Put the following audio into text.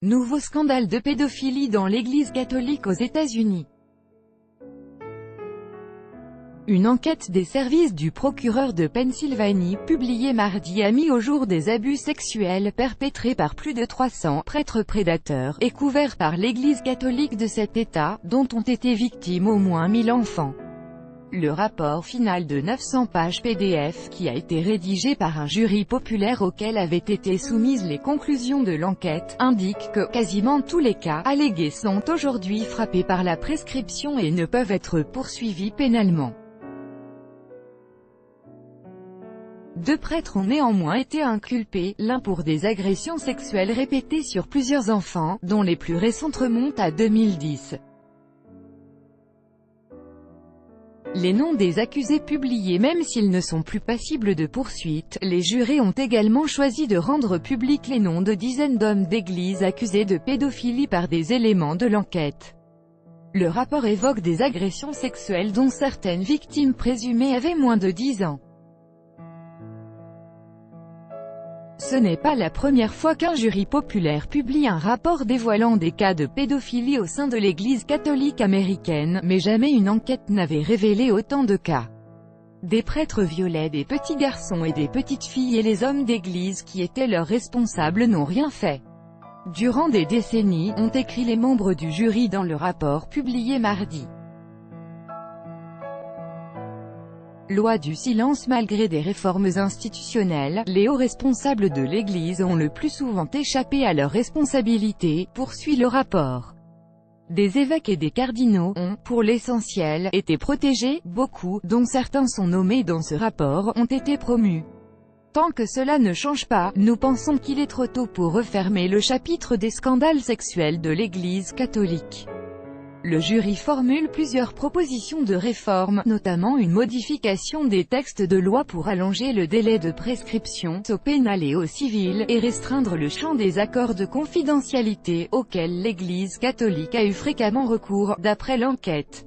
Nouveau scandale de pédophilie dans l'Église catholique aux États-Unis. Une enquête des services du procureur de Pennsylvanie, publiée mardi, a mis au jour des abus sexuels perpétrés par plus de 300 prêtres prédateurs, et couverts par l'Église catholique de cet État, dont ont été victimes au moins 1000 enfants. Le rapport final de 900 pages PDF, qui a été rédigé par un jury populaire auquel avaient été soumises les conclusions de l'enquête, indique que quasiment tous les cas allégués sont aujourd'hui frappés par la prescription et ne peuvent être poursuivis pénalement. 2 prêtres ont néanmoins été inculpés, l'un pour des agressions sexuelles répétées sur plusieurs enfants, dont les plus récentes remontent à 2010. Les noms des accusés publiés même s'ils ne sont plus passibles de poursuite, les jurés ont également choisi de rendre publics les noms de dizaines d'hommes d'église accusés de pédophilie par des éléments de l'enquête. Le rapport évoque des agressions sexuelles dont certaines victimes présumées avaient moins de 10 ans. Ce n'est pas la première fois qu'un jury populaire publie un rapport dévoilant des cas de pédophilie au sein de l'Église catholique américaine, mais jamais une enquête n'avait révélé autant de cas. Des prêtres violaient des petits garçons et des petites filles et les hommes d'église qui étaient leurs responsables n'ont rien fait. Durant des décennies, ont écrit les membres du jury dans le rapport publié mardi. Loi du silence. Malgré des réformes institutionnelles, les hauts responsables de l'Église ont le plus souvent échappé à leurs responsabilités, poursuit le rapport. Des évêques et des cardinaux ont, pour l'essentiel, été protégés, beaucoup, dont certains sont nommés dans ce rapport, ont été promus. Tant que cela ne change pas, nous pensons qu'il est trop tôt pour refermer le chapitre des scandales sexuels de l'Église catholique. Le jury formule plusieurs propositions de réforme, notamment une modification des textes de loi pour allonger le délai de prescription, au pénal et au civil, et restreindre le champ des accords de confidentialité, auxquels l'Église catholique a eu fréquemment recours, d'après l'enquête.